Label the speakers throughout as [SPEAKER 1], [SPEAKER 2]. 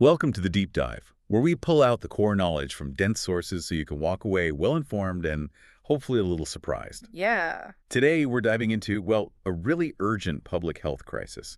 [SPEAKER 1] Welcome to the Deep Dive, where we pull out the core knowledge from dense sources so you can walk away well-informed and hopefully a little surprised.
[SPEAKER 2] Yeah.
[SPEAKER 1] Today, we're diving into, well, a really urgent public health crisis.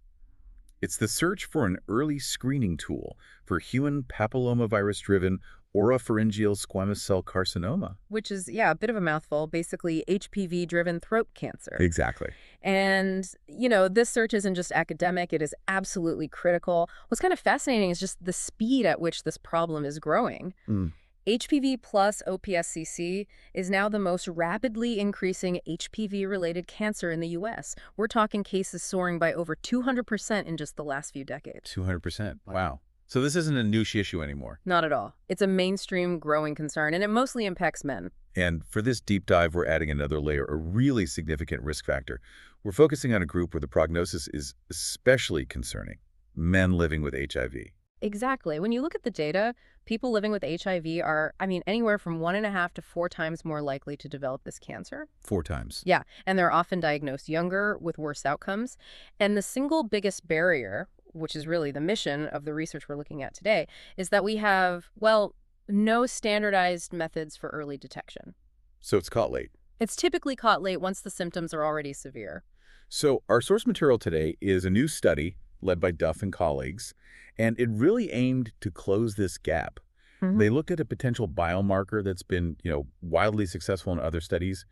[SPEAKER 1] It's the search for an early screening tool for human papillomavirus-driven oropharyngeal squamous cell carcinoma.
[SPEAKER 2] Which is, yeah, a bit of a mouthful, basically HPV-driven throat cancer.
[SPEAKER 1] Exactly.
[SPEAKER 2] And, this search isn't just academic, it is absolutely critical. What's kind of fascinating is just the speed at which this problem is growing.
[SPEAKER 1] Mm.
[SPEAKER 2] HPV plus OPSCC is now the most rapidly increasing HPV-related cancer in the U.S. We're talking cases soaring by over 200% in just the last few decades.
[SPEAKER 1] 200%. Wow. So this isn't a niche issue anymore.
[SPEAKER 2] Not at all. It's a mainstream growing concern, and it mostly impacts men.
[SPEAKER 1] And for this deep dive, we're adding another layer, a really significant risk factor. We're focusing on a group where the prognosis is especially concerning: men living with HIV.
[SPEAKER 2] Exactly. When you look at the data, people living with HIV are, anywhere from 1.5 to 4 times more likely to develop this cancer.
[SPEAKER 1] 4 times.
[SPEAKER 2] Yeah, and they're often diagnosed younger with worse outcomes. And the single biggest barrier, which is really the mission of the research we're looking at today, is that we have, no standardized methods for early detection.
[SPEAKER 1] So it's caught late.
[SPEAKER 2] It's typically caught late once the symptoms are already severe.
[SPEAKER 1] So our source material today is a new study led by Duff and colleagues, and it really aimed to close this gap. They looked at a potential biomarker that's been, wildly successful in other studies: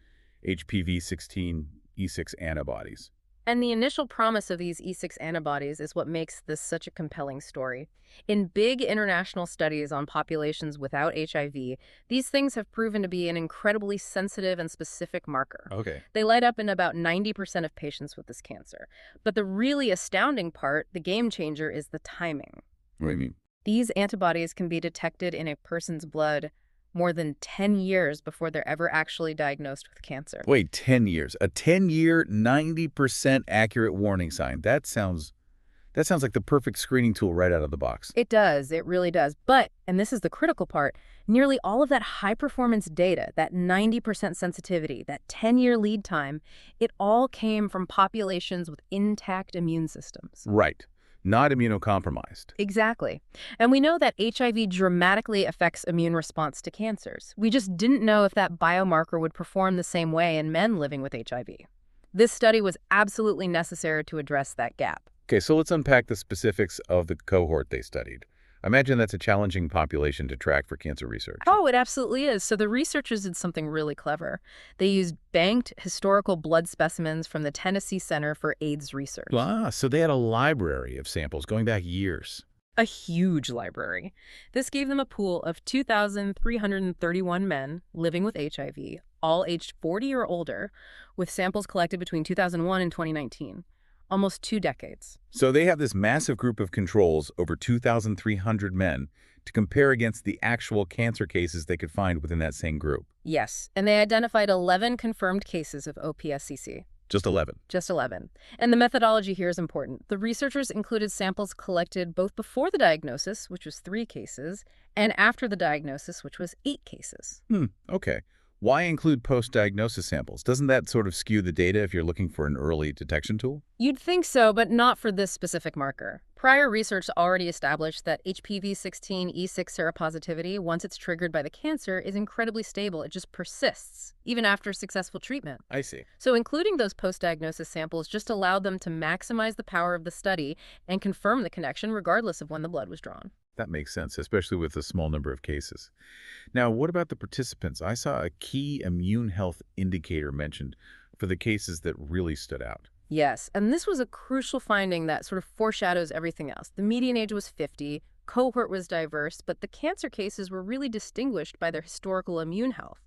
[SPEAKER 1] HPV-16 E6 antibodies.
[SPEAKER 2] And the initial promise of these E6 antibodies is what makes this such a compelling story. In big international studies on populations without HIV, these things have proven to be an incredibly sensitive and specific marker.
[SPEAKER 1] Okay.
[SPEAKER 2] They light up in about 90% of patients with this cancer. But the really astounding part, the game changer, is the timing.
[SPEAKER 1] What do you mean?
[SPEAKER 2] These antibodies can be detected in a person's blood more than 10 years before they're ever actually diagnosed with cancer.
[SPEAKER 1] Wait, 10 years. A 10-year, 90% accurate warning sign. That sounds like the perfect screening tool right out of the box.
[SPEAKER 2] It does. It really does. But, and this is the critical part, nearly all of that high-performance data, that 90% sensitivity, that 10-year lead time, it all came from populations with intact immune systems.
[SPEAKER 1] Right. Not immunocompromised.
[SPEAKER 2] Exactly. And we know that HIV dramatically affects immune response to cancers. We just didn't know if that biomarker would perform the same way in men living with HIV. This study was absolutely necessary to address that gap.
[SPEAKER 1] Okay, so let's unpack the specifics of the cohort they studied. I imagine that's a challenging population to track for cancer research.
[SPEAKER 2] Oh, it absolutely is. So the researchers did something really clever. They used banked historical blood specimens from the Tennessee Center for AIDS Research.
[SPEAKER 1] So they had a library of samples going back years.
[SPEAKER 2] A huge library. This gave them a pool of 2,331 men living with HIV, all aged 40 or older, with samples collected between 2001 and 2019. Almost 2 decades.
[SPEAKER 1] So they have this massive group of controls, over 2,300 men, to compare against the actual cancer cases they could find within that same group.
[SPEAKER 2] Yes, and they identified 11 confirmed cases of OPSCC.
[SPEAKER 1] Just 11.
[SPEAKER 2] Just 11. And the methodology here is important. The researchers included samples collected both before the diagnosis, which was 3 cases, and after the diagnosis, which was 8 cases.
[SPEAKER 1] Okay. Why include post-diagnosis samples? Doesn't that sort of skew the data if you're looking for an early detection tool?
[SPEAKER 2] You'd think so, but not for this specific marker. Prior research already established that HPV-16 E6 seropositivity, once it's triggered by the cancer, is incredibly stable. It just persists, even after successful treatment.
[SPEAKER 1] I see.
[SPEAKER 2] So including those post-diagnosis samples just allowed them to maximize the power of the study and confirm the connection regardless of when the blood was drawn.
[SPEAKER 1] That makes sense, especially with a small number of cases. Now, what about the participants? I saw a key immune health indicator mentioned for the cases that really stood out.
[SPEAKER 2] Yes, and this was a crucial finding that sort of foreshadows everything else. The median age was 50, cohort was diverse, but the cancer cases were really distinguished by their historical immune health.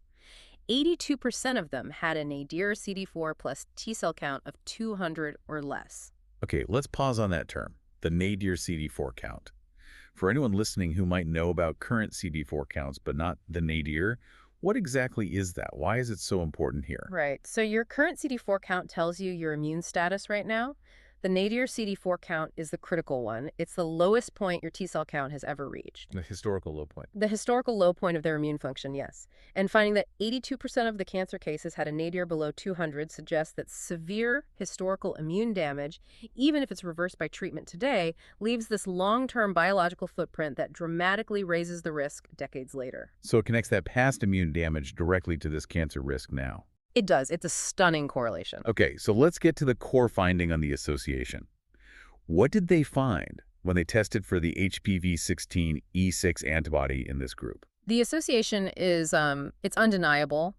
[SPEAKER 2] 82% of them had a nadir CD4 plus T-cell count of 200 or less.
[SPEAKER 1] Okay, let's pause on that term, the nadir CD4 count. For anyone listening who might know about current CD4 counts but not the nadir, what exactly is that? Why is it so important here?
[SPEAKER 2] Right. So your current CD4 count tells you your immune status right now. The nadir CD4 count is the critical one. It's the lowest point your T cell count has ever reached.
[SPEAKER 1] The historical low point.
[SPEAKER 2] The historical low point of their immune function, yes. And finding that 82% of the cancer cases had a nadir below 200 suggests that severe historical immune damage, even if it's reversed by treatment today, leaves this long-term biological footprint that dramatically raises the risk decades later.
[SPEAKER 1] So it connects that past immune damage directly to this cancer risk now.
[SPEAKER 2] It does. It's a stunning correlation.
[SPEAKER 1] Okay, so let's get to the core finding on the association. What did they find when they tested for the HPV-16 E6 antibody in this group?
[SPEAKER 2] The association is it's undeniable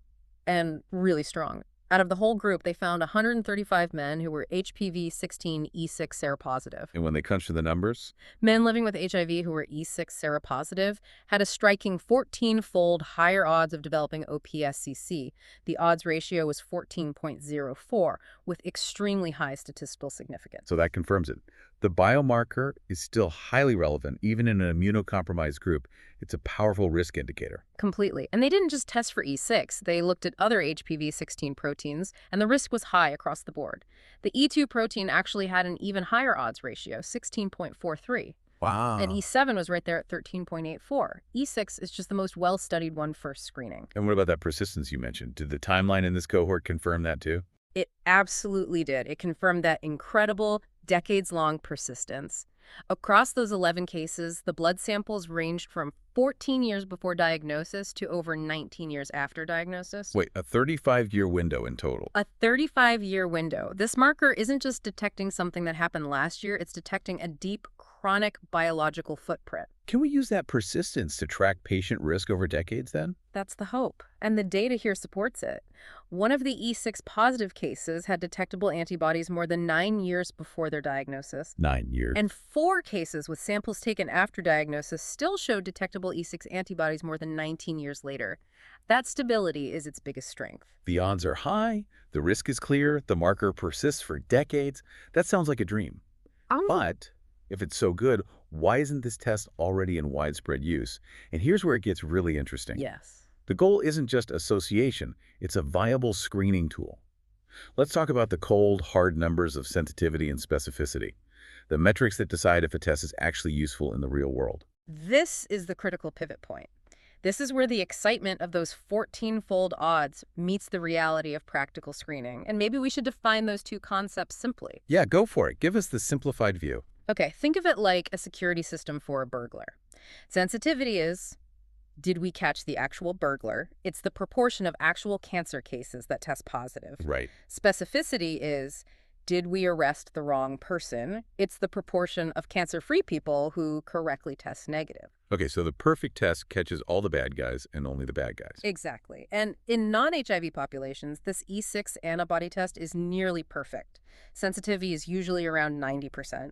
[SPEAKER 2] and really strong. Out of the whole group, they found 135 men who were HPV-16 E6 seropositive.
[SPEAKER 1] And when they crunched the numbers?
[SPEAKER 2] Men living with HIV who were E6 seropositive had a striking 14-fold higher odds of developing OPSCC. The odds ratio was 14.04, with extremely high statistical significance.
[SPEAKER 1] So that confirms it. The biomarker is still highly relevant, even in an immunocompromised group. It's a powerful risk indicator.
[SPEAKER 2] Completely. And they didn't just test for E6. They looked at other HPV-16 proteins, and the risk was high across the board. The E2 protein actually had an even higher odds ratio, 16.43.
[SPEAKER 1] Wow.
[SPEAKER 2] And E7 was right there at 13.84. E6 is just the most well-studied one for screening.
[SPEAKER 1] And what about that persistence you mentioned? Did the timeline in this cohort confirm that too?
[SPEAKER 2] It absolutely did. It confirmed that incredible, decades-long persistence. Across those 11 cases, the blood samples ranged from 14 years before diagnosis to over 19 years after diagnosis.
[SPEAKER 1] Wait, a 35-year window in total.
[SPEAKER 2] A 35-year window. This marker isn't just detecting something that happened last year, it's detecting a deep, chronic biological footprint.
[SPEAKER 1] Can we use that persistence to track patient risk over decades then?
[SPEAKER 2] That's the hope. And the data here supports it. One of the E6 positive cases had detectable antibodies more than 9 years before their diagnosis.
[SPEAKER 1] 9 years.
[SPEAKER 2] And 4 cases with samples taken after diagnosis still showed detectable E6 antibodies more than 19 years later. That stability is its biggest strength.
[SPEAKER 1] The odds are high, the risk is clear, the marker persists for decades. That sounds like a dream. But if it's so good, why isn't this test already in widespread use? And here's where it gets really interesting.
[SPEAKER 2] Yes.
[SPEAKER 1] The goal isn't just association, it's a viable screening tool. Let's talk about the cold, hard numbers of sensitivity and specificity, the metrics that decide if a test is actually useful in the real world.
[SPEAKER 2] This is the critical pivot point. This is where the excitement of those 14-fold odds meets the reality of practical screening. And maybe we should define those two concepts simply.
[SPEAKER 1] Yeah, go for it. Give us the simplified view.
[SPEAKER 2] Okay, think of it like a security system for a burglar. Sensitivity is, did we catch the actual burglar? It's the proportion of actual cancer cases that test positive.
[SPEAKER 1] Right.
[SPEAKER 2] Specificity is, did we arrest the wrong person? It's the proportion of cancer-free people who correctly test negative.
[SPEAKER 1] Okay, so the perfect test catches all the bad guys and only the bad guys.
[SPEAKER 2] Exactly. And in non-HIV populations, this E6 antibody test is nearly perfect. Sensitivity is usually around 90%,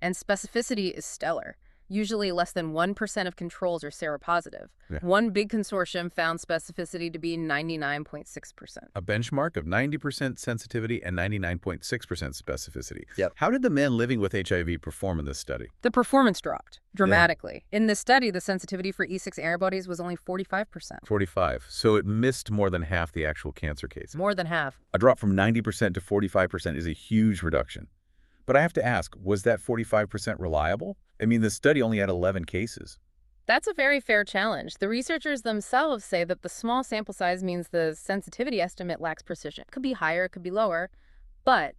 [SPEAKER 2] and specificity is stellar. Usually less than 1% of controls are seropositive.
[SPEAKER 1] Yeah.
[SPEAKER 2] One big consortium found specificity to be 99.6%.
[SPEAKER 1] A benchmark of 90% sensitivity and 99.6% specificity.
[SPEAKER 2] Yep.
[SPEAKER 1] How did the men living with HIV perform in this study?
[SPEAKER 2] The performance dropped dramatically. Yeah. In this study, the sensitivity for E6 antibodies was only 45%.
[SPEAKER 1] 45. So it missed more than half the actual cancer cases.
[SPEAKER 2] More than half.
[SPEAKER 1] A drop from 90% to 45% is a huge reduction. But I have to ask, was that 45% reliable? I mean, the study only had 11 cases.
[SPEAKER 2] That's a very fair challenge. The researchers themselves say that the small sample size means the sensitivity estimate lacks precision. It could be higher, it could be lower. But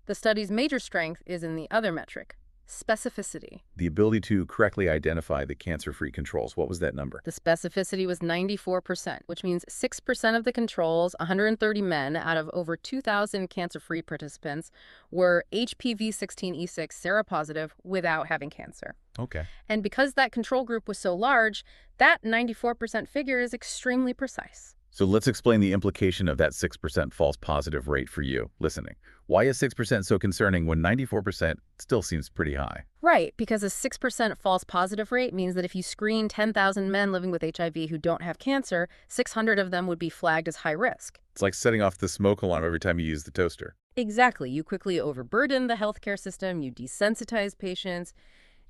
[SPEAKER 2] the study's major strength is in the other metric, specificity.
[SPEAKER 1] The ability to correctly identify the cancer-free controls. What was that number?
[SPEAKER 2] The specificity was 94%, which means 6% of the controls, 130 men out of over 2,000 cancer-free participants, were HPV-16 E6 seropositive without having cancer.
[SPEAKER 1] Okay.
[SPEAKER 2] And because that control group was so large, that 94% figure is extremely precise.
[SPEAKER 1] So let's explain the implication of that 6% false positive rate for you listening. Why is 6% so concerning when 94% still seems pretty high?
[SPEAKER 2] Right, because a 6% false positive rate means that if you screen 10,000 men living with HIV who don't have cancer, 600 of them would be flagged as high risk.
[SPEAKER 1] It's like setting off the smoke alarm every time you use the toaster.
[SPEAKER 2] Exactly. You quickly overburden the healthcare system, you desensitize patients.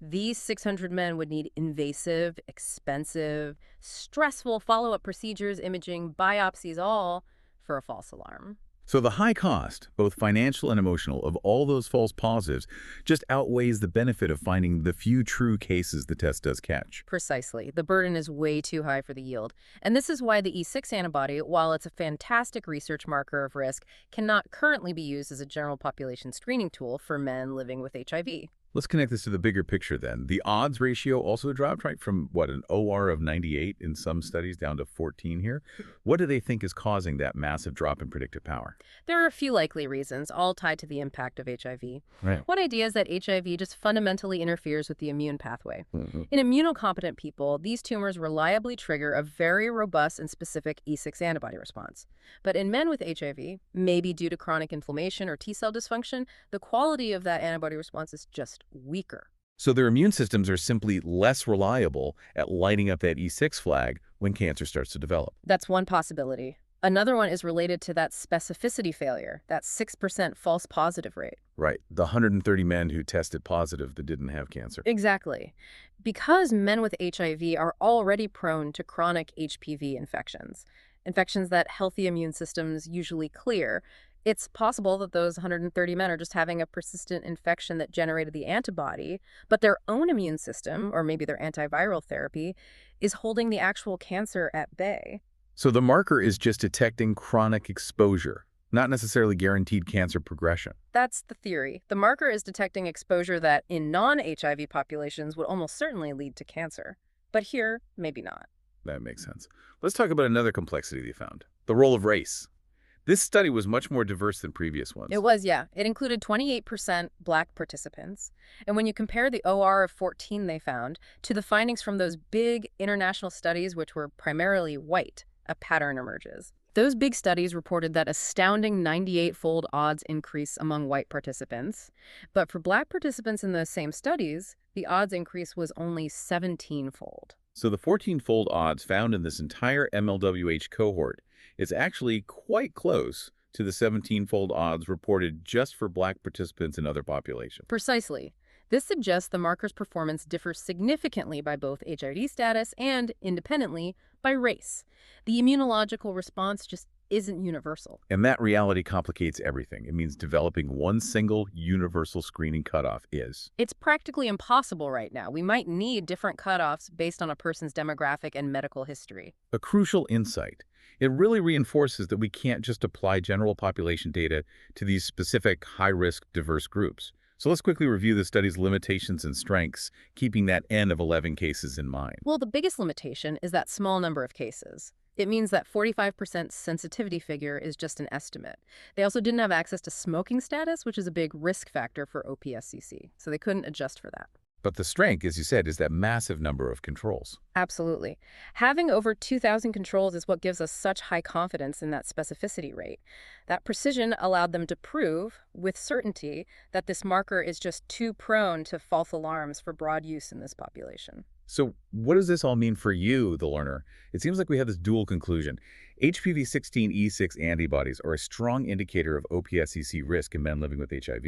[SPEAKER 2] These 600 men would need invasive, expensive, stressful follow-up procedures, imaging, biopsies, all for a false alarm.
[SPEAKER 1] So the high cost, both financial and emotional, of all those false positives just outweighs the benefit of finding the few true cases the test does catch.
[SPEAKER 2] Precisely. The burden is way too high for the yield. And this is why the E6 antibody, while it's a fantastic research marker of risk, cannot currently be used as a general population screening tool for men living with HIV.
[SPEAKER 1] Let's connect this to the bigger picture then. The odds ratio also dropped, right, from what, an OR of 98 in some studies down to 14 here. What do they think is causing that massive drop in predictive power?
[SPEAKER 2] There are a few likely reasons, all tied to the impact of HIV.
[SPEAKER 1] Right.
[SPEAKER 2] One idea is that HIV just fundamentally interferes with the immune pathway.
[SPEAKER 1] Mm-hmm.
[SPEAKER 2] In immunocompetent people, these tumors reliably trigger a very robust and specific E6 antibody response. But in men with HIV, maybe due to chronic inflammation or T-cell dysfunction, the quality of that antibody response is just weaker.
[SPEAKER 1] So their immune systems are simply less reliable at lighting up that E6 flag when cancer starts to develop.
[SPEAKER 2] That's one possibility. Another one is related to that specificity failure, that 6% false positive rate.
[SPEAKER 1] Right. The 130 men who tested positive that didn't have cancer.
[SPEAKER 2] Exactly. Because men with HIV are already prone to chronic HPV infections, infections that healthy immune systems usually clear, it's possible that those 130 men are just having a persistent infection that generated the antibody, but their own immune system, or maybe their antiviral therapy, is holding the actual cancer at bay.
[SPEAKER 1] So the marker is just detecting chronic exposure, not necessarily guaranteed cancer progression.
[SPEAKER 2] That's the theory. The marker is detecting exposure that, in non-HIV populations, would almost certainly lead to cancer. But here, maybe not.
[SPEAKER 1] That makes sense. Let's talk about another complexity they found, the role of race. This study was much more diverse than previous ones.
[SPEAKER 2] It was, yeah. It included 28% Black participants. And when you compare the OR of 14 they found to the findings from those big international studies, which were primarily white, a pattern emerges. Those big studies reported that astounding 98-fold odds increase among white participants. But for Black participants in those same studies, the odds increase was only 17-fold.
[SPEAKER 1] So the 14-fold odds found in this entire MLWH cohort is actually quite close to the 17-fold odds reported just for Black participants in other populations.
[SPEAKER 2] Precisely. This suggests the marker's performance differs significantly by both HIV status and, independently, by race. The immunological response just isn't universal.
[SPEAKER 1] And that reality complicates everything. It means developing one single universal screening cutoff is.
[SPEAKER 2] It's practically impossible right now. We might need different cutoffs based on a person's demographic and medical history.
[SPEAKER 1] A crucial insight. It really reinforces that we can't just apply general population data to these specific high-risk, diverse groups. So let's quickly review the study's limitations and strengths, keeping that N of 11 cases in mind.
[SPEAKER 2] Well, the biggest limitation is that small number of cases. It means that 45% sensitivity figure is just an estimate. They also didn't have access to smoking status, which is a big risk factor for OPSCC, so they couldn't adjust for that.
[SPEAKER 1] But the strength, as you said, is that massive number of controls.
[SPEAKER 2] Absolutely. Having over 2,000 controls is what gives us such high confidence in that specificity rate. That precision allowed them to prove, with certainty, that this marker is just too prone to false alarms for broad use in this population.
[SPEAKER 1] So what does this all mean for you, the learner? It seems like we have this dual conclusion. HPV-16 E6 antibodies are a strong indicator of OPSCC risk in men living with HIV.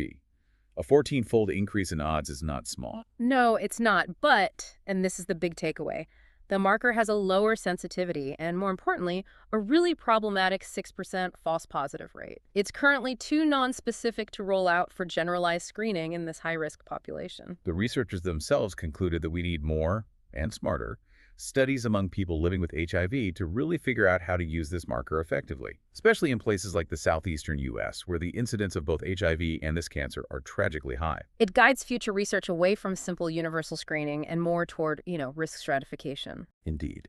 [SPEAKER 1] A 14-fold increase in odds is not small.
[SPEAKER 2] No, it's not, but, and this is the big takeaway, the marker has a lower sensitivity and, more importantly, a really problematic 6% false positive rate. It's currently too nonspecific to roll out for generalized screening in this high-risk population.
[SPEAKER 1] The researchers themselves concluded that we need more, and smarter, studies among people living with HIV to really figure out how to use this marker effectively, especially in places like the southeastern U.S., where the incidence of both HIV and this cancer are tragically high.
[SPEAKER 2] It guides future research away from simple universal screening and more toward, risk stratification.
[SPEAKER 1] Indeed.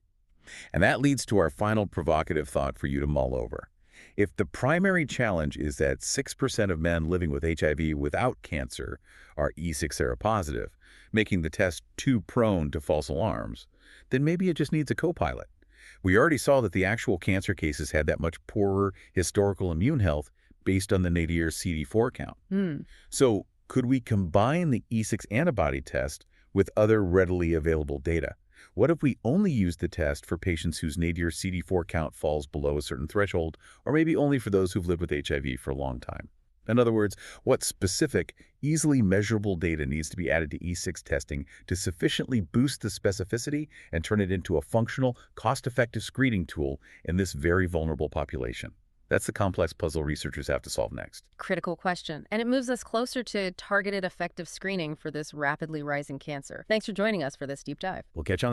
[SPEAKER 1] And that leads to our final provocative thought for you to mull over. If the primary challenge is that 6% of men living with HIV without cancer are E6 seropositive, making the test too prone to false alarms, then maybe it just needs a co-pilot. We already saw that the actual cancer cases had that much poorer historical immune health based on the nadir CD4 count. So could we combine the E6 antibody test with other readily available data? What if we only use the test for patients whose nadir CD4 count falls below a certain threshold, or maybe only for those who've lived with HIV for a long time? In other words, what specific, easily measurable data needs to be added to E6 testing to sufficiently boost the specificity and turn it into a functional, cost-effective screening tool in this very vulnerable population? That's the complex puzzle researchers have to solve next.
[SPEAKER 2] Critical question. And it moves us closer to targeted effective screening for this rapidly rising cancer. Thanks for joining us for this deep dive.
[SPEAKER 1] We'll catch you on